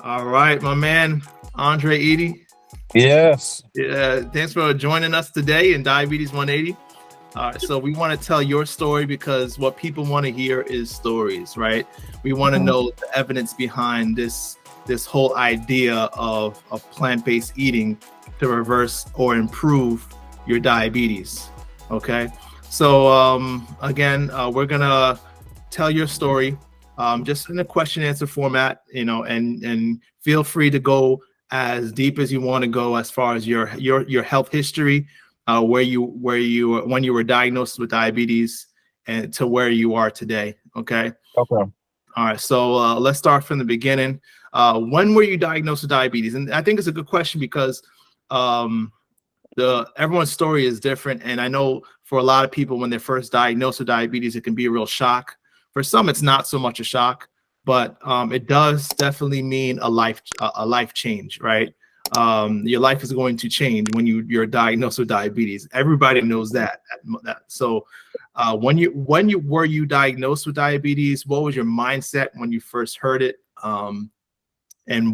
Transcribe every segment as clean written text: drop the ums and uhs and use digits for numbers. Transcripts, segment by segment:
All right, my man, Andre Edie. Yes. Thanks for joining us today in Diabetes 180. All right, so we want to tell your story because what people want to hear is stories, right? We want to Mhm. know the evidence behind this whole idea of plant-based eating to reverse or improve your diabetes. Okay, so again, we're gonna tell your story just in a question answer format, and feel free to go as deep as you want to go as far as your health history, where you when you were diagnosed with diabetes and to where you are today. Okay. Okay. All right. So let's start from the beginning. When were you diagnosed with diabetes? And I think it's a good question because um, the everyone's story is different, and I know for a lot of people when they're first diagnosed with diabetes, it can be a real shock. For some, it's not so much a shock, but it does definitely mean a life change, right? Your life is going to change when you're diagnosed with diabetes. Everybody knows that. So when you were you diagnosed with diabetes, what was your mindset when you first heard it, and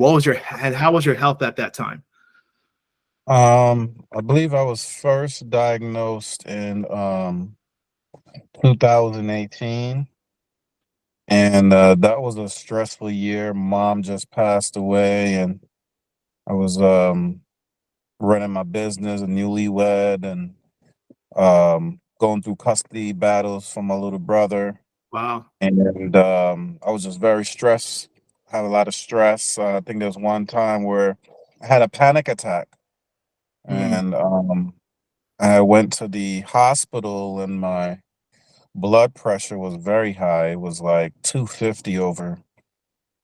how was your health at that time? I believe I was first diagnosed in 2018, and that was a stressful year. Mom just passed away, and I was running my business, a newlywed, and going through custody battles for my little brother. Wow. And I was just very stressed. Had a lot of stress. I think there was one time where I had a panic attack, Mm, and I went to the hospital and my blood pressure was very high. It was like 250 over,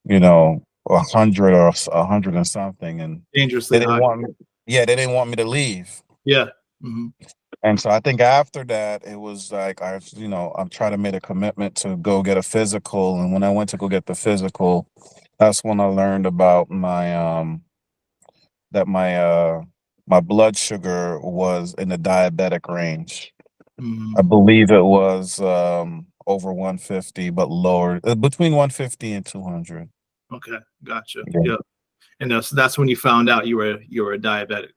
100 or 100 and something. And they dangerously didn't high. want me, yeah, they didn't want me to leave. Yeah. Hmm. And so I think after that, it was like, I'm trying to make a commitment to go get a physical. And when I went to go get the physical, that's when I learned about that my blood sugar was in the diabetic range. I Hmm. believe it was over 150, but lower between 150 and 200. Okay, gotcha. Yeah. Yeah, and that's when you found out you were a diabetic.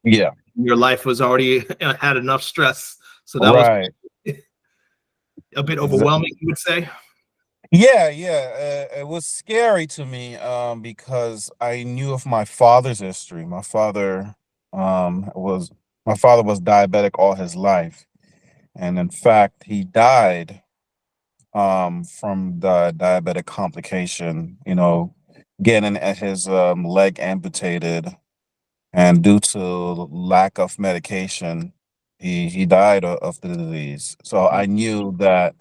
Yeah. Your life was already had enough stress, so that was Right. a bit Exa- overwhelming, you would say. Yeah, yeah. It was scary to me because I knew of my father's history. Um was my father was diabetic all his life, and in fact, he died from the diabetic complication, getting at his leg amputated, and due to lack of medication, he died of the disease. So Mm. I knew that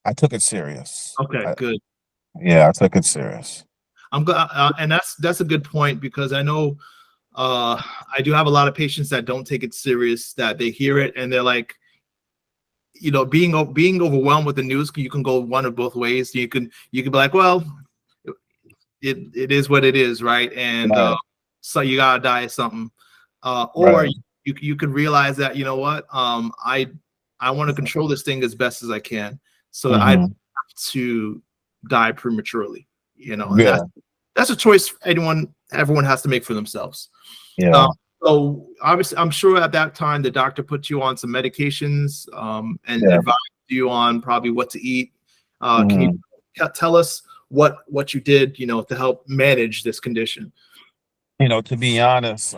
I took it serious. Okay, good. Yeah, I took it serious. I'm glad, and that's a good point because I know I do have a lot of patients that don't take it serious, that they hear it and they're like, being overwhelmed with the news, you can go one of both ways. You can be like, well, it is what it is, right? And Right, so you gotta die of something, or right. you could realize that you know what, I want to control this thing as best as I can, so that I don't Hmm. have to die prematurely. And Yeah, that's a choice everyone has to make for themselves. Uh, yeah. so obviously, I'm sure at that time the doctor put you on some medications, and Yeah. advised you on probably what to eat. Can you Hmm. tell us what you did, to help manage this condition? To be honest,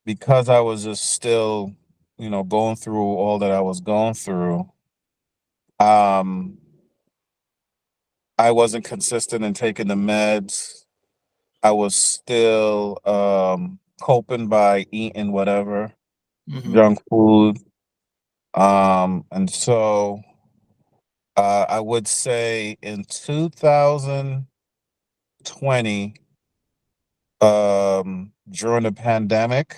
because I was just still, going through all that I was going through, um, I wasn't consistent in taking the meds. I was still coping by eating whatever Hmm. junk food. And so I would say in 2020, during the pandemic,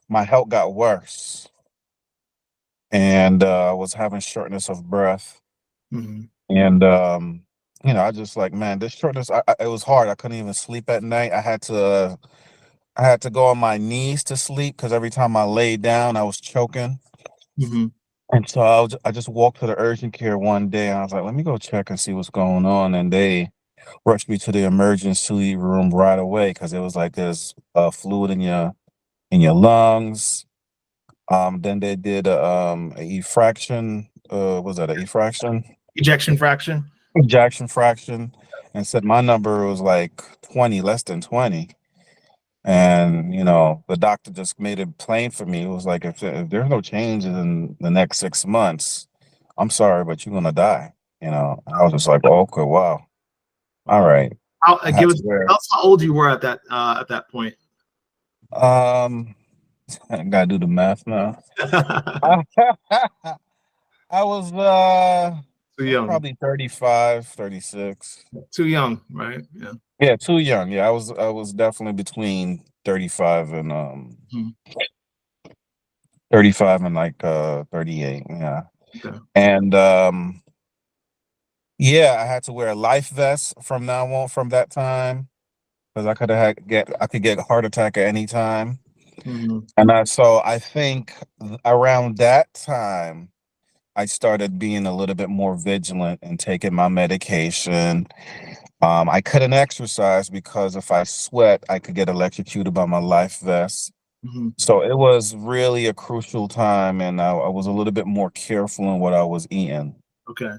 my health got worse, and I was having shortness of breath. Hmm. And I just like, man, this shortness, it was hard. I couldn't even sleep at night. I had to go on my knees to sleep because every time I laid down, I was choking. Hmm. And so I just walked to the urgent care one day, and I was like, let me go check and see what's going on. And rushed me to the emergency room right away because it was like there's fluid in your lungs. Then they did a effraction. Was that a effraction? Ejection fraction. Ejection fraction, and said my number was like 20, less than 20. And the doctor just made it plain for me. It was like, if there's no changes in the next 6 months, I'm sorry, but you're gonna die. I was just like, oh, okay, wow, all Wow. right. I had Give to us wear. tell us how old you were at that point. Um, I gotta do the math now. I was Too young. probably 35, 36. Too young, right? Yeah. Yeah, too young. Yeah, I was definitely between 35 and Mhm. 35 and like 38. Yeah. Okay. And yeah, I had to wear a life vest from now on from that time because I could get a heart attack at any time. Mhm. And I think around that time I started being a little bit more vigilant and taking my medication. I couldn't exercise because if I sweat, I could get electrocuted by my life vest. Mhm. So it was really a crucial time, and I was a little bit more careful in what I was eating. Okay.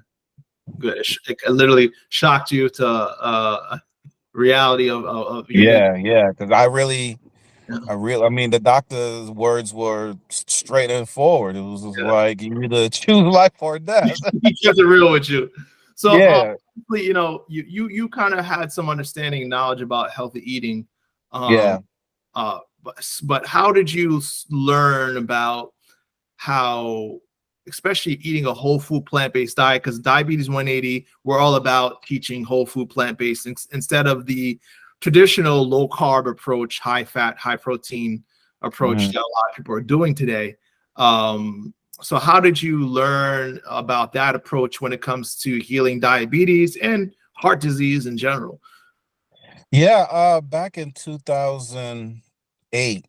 Good. It literally shocked you to reality of you need. Yeah, because Yeah. I mean, the doctor's words were straight and forward. It was just Yeah. like you either choose life or death. He kept it real with you. So, Yeah, you kind of had some understanding and knowledge about healthy eating. Um, yeah. but how did you learn about how, especially eating a whole food plant-based diet? Because Diabetes 180, we're all about teaching whole food plant-based instead of the traditional low carb approach, high fat, high protein approach Mhm. that a lot of people are doing today. So how did you learn about that approach when it comes to healing diabetes and heart disease in general? Yeah, back in 2008,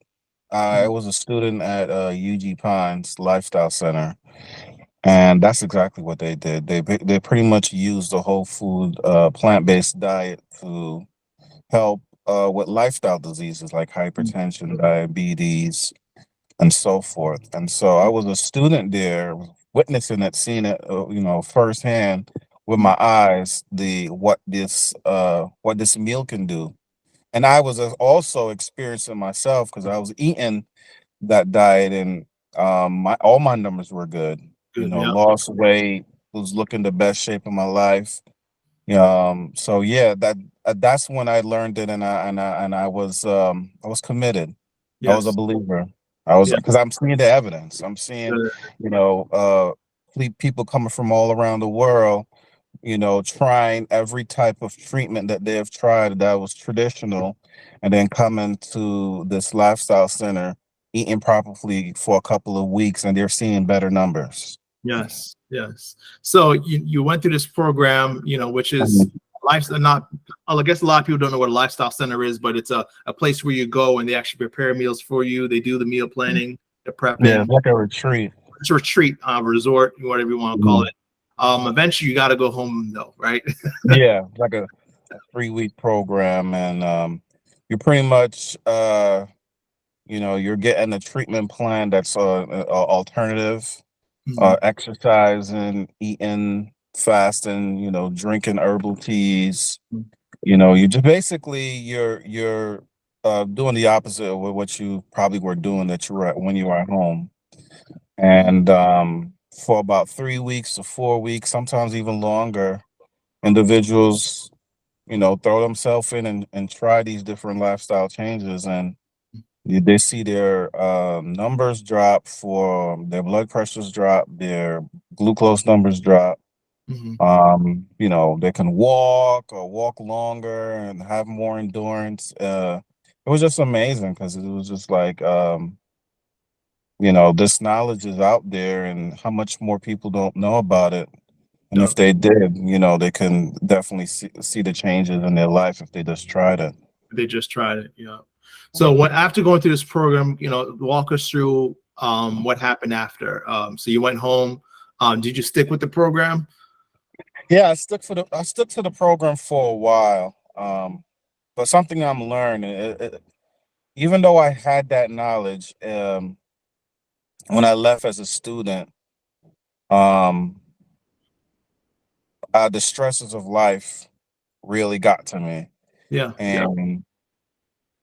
I Mhm. was a student at UG Pines Lifestyle Center, and that's exactly what they did. They pretty much used the whole food, plant-based diet to help with lifestyle diseases like hypertension, diabetes, and so forth. And so I was a student there, witnessing it, seeing it, firsthand with my eyes, the what this meal can do. And I was also experiencing myself because I was eating that diet, and my all my numbers were good. Good. Yeah. Lost weight, was looking the best shape of my life. So yeah, that's when I learned it, and I was committed. I was a Yes. believer. I was Yeah. because I'm seeing the evidence. I'm seeing, you know, uh, people coming from all around the world, trying every type of treatment that they have tried that was traditional, and then coming to this lifestyle center, eating properly for a couple of weeks, and they're seeing better numbers. Yes, yes. So you went through this program, which is Mhm. lifestyle. Not, I guess a lot of people don't know what a lifestyle center is, but it's a place where you go and they actually prepare meals for you. They do the meal planning, the Yeah, prepping. it's like a retreat. It's a retreat, resort, whatever you want to call Mhm. it. Eventually you got to go home though, right? Yeah, like a 3-week program, and you're pretty much you're getting a treatment plan that's alternative, Mhm. exercising, eating, fasting, drinking herbal teas. Mhm. You just basically you're doing the opposite of what you probably were doing that you were when you were at home. And for about 3 weeks to 4 weeks, sometimes even longer, individuals throw themselves in and try these different lifestyle changes, and they see their numbers drop, for their blood pressures drop, their glucose numbers drop. Mhm. They can walk or walk longer and have more endurance. It was just amazing because it was just like, this knowledge is out there, and how much more people don't know about it. And Yeah, if they did, they can definitely see the changes in their life if they just tried it. they just tried it. Yeah. So after going through this program, walk us through what happened after. So you went home. Did you stick with the program? Yeah, I stuck to the program for a while. But something I'm learning, even though I had that knowledge, when I left as a student, um, the stresses of life really got to me, Yeah, yeah. and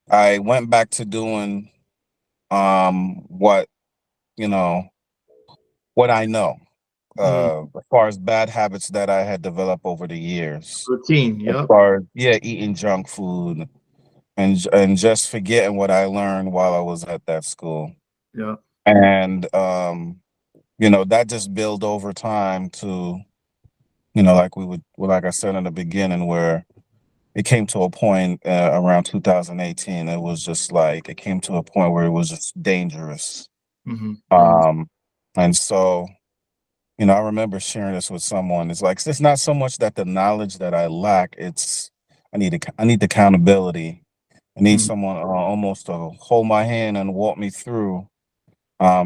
I went back to doing what you know what I know, Mm. as far as bad habits that I had developed over the years. Routine. As Yep. far as, yeah, eating junk food and just forgetting what I learned while I was at that school. Yeah. And that just built over time to, like I said in the beginning, where it came to a point around 2018. It came to a point where it was just dangerous. Hmm. Hmm. Um, and so, I remember sharing this with someone. It's like, it's not so much that the knowledge that I lack, I need accountability. I need Mm. someone almost to hold my hand and walk me through,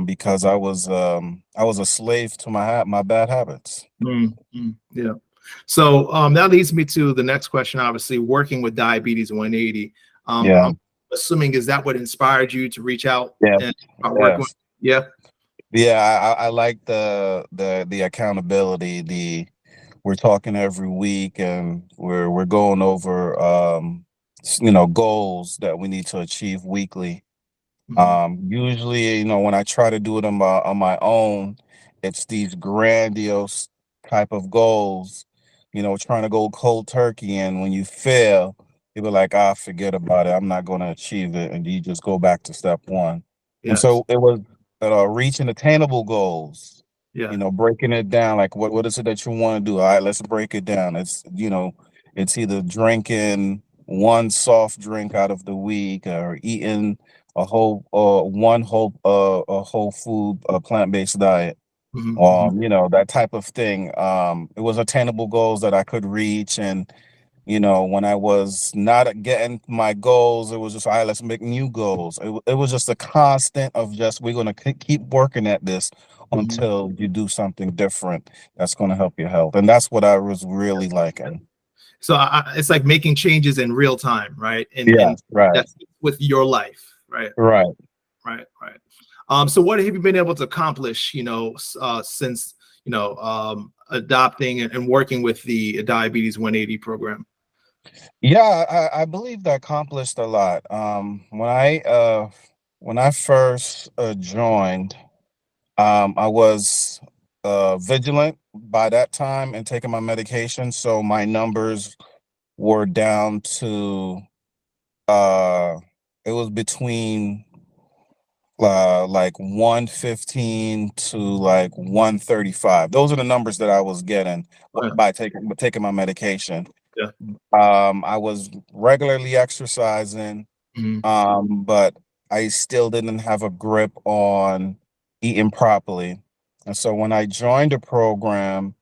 because I was a slave to my bad habits. Mm. Mm. Yeah. So that leads me to the next question. Obviously, working with diabetes 180. Yeah, I'm assuming is that what inspired you to reach out yeah, and start working with? yes, Yeah. yeah. I like the accountability. We're talking every week, and we're going over goals that we need to achieve weekly. Hmm. Usually, when I try to do it on my own, it's these grandiose type of goals, trying to go cold turkey. And when you fail, people are like, forget about it. I'm not going to achieve it. And you just go back to step one. And Yes. so it was reaching attainable goals, Yeah. breaking it down. Like, what is it that you want to do? All right, let's break it down. It's either drinking one soft drink out of the week or eating a whole food plant-based diet, Hmm. Hmm. that type of thing. It was attainable goals that I could reach. And when I was not getting my goals, it was just, all right, let's make new goals. It was just a constant of just, we're going to keep working at this Hmm. until you do something different that's going to help your health. And that's what I was really liking. So it's like making changes in real time, right? And Yes, right, that's with your life, right? right. Right, right. So what have you been able to accomplish, since, adopting and working with the Diabetes 180 program? Yeah, I believe that accomplished a lot. When I first joined, I was vigilant by that time and taking my medication, so my numbers were down to uh, it was between like 115 to like 135. Those are the numbers that I was getting Okay. by taking my medication. Yeah. I was regularly exercising, Mhm. but I still didn't have a grip on eating properly. And so when I joined the program,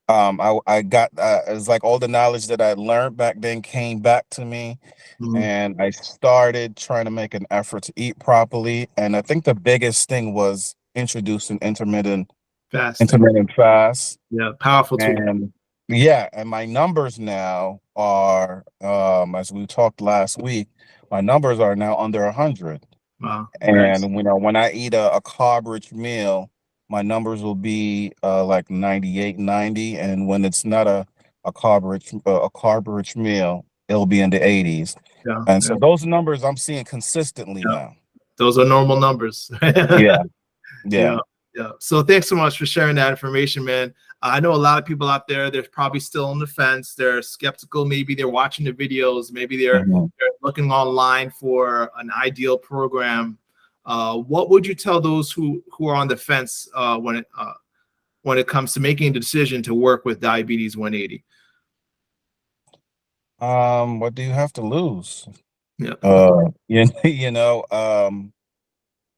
I got it's like all the knowledge that I learned back then came back to me, Mhm. and I started trying to make an effort to eat properly. And I think the biggest thing was introducing Fasting. intermittent fast. Yeah. Powerful tool. And yeah, and my numbers now are, as we talked last week, my numbers are now under 100. Wow. Nice. And when I eat a carb-rich meal, my numbers will be like 98, 90. And when it's not a carb-rich meal, it'll be in the 80s. Yeah. And Yeah. so those numbers I'm seeing consistently Yeah. now. Those are normal numbers. Yeah, yeah. Yeah, yeah. So thanks so much for sharing that information, man. I know a lot of people out there, they're probably still on the fence. They're skeptical. Maybe they're watching the videos. Maybe Mhm. they're looking online for an ideal program. What would you tell those who are on the fence when it comes to making a decision to work with Diabetes 180? What do you have to lose? Yeah.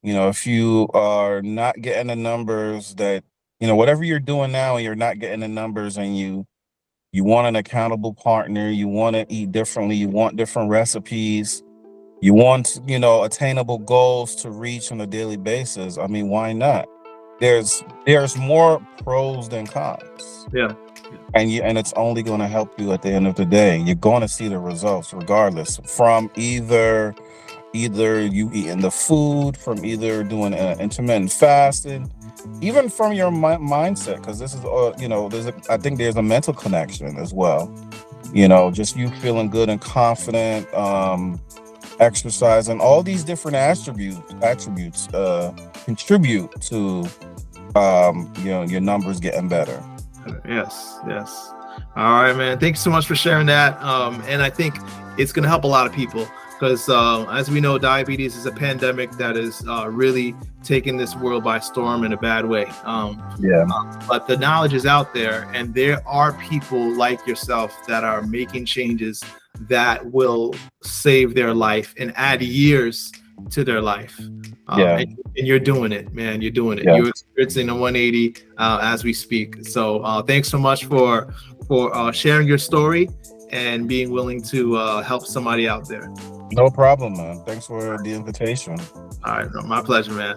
If you are not getting the numbers that, whatever you're doing now and you're not getting the numbers, and you want an accountable partner, you want to eat differently, you want different recipes, you want, attainable goals to reach on a daily basis. I mean, why not? there's more pros than cons. Yeah. And it's only going to help you at the end of the day. You're going to see the results regardless, from either you eating the food, from either doing intermittent fasting, even from your mindset, because this is I think there's a mental connection as well. Just you feeling good and confident, exercise, and all these different attributes contribute to your numbers getting better. Yes. All right, man. Thank you so much for sharing that. And I think it's going to help a lot of people because, as we know, diabetes is a pandemic that is really taking this world by storm in a bad way. But the knowledge is out there, and there are people like yourself that are making changes that will save their life and add years to their life. And you're doing it, man. You're doing it. You're experiencing a 180 as we speak. So thanks so much for sharing your story and being willing to help somebody out there. No problem, man. Thanks for the invitation. All right, my pleasure, man.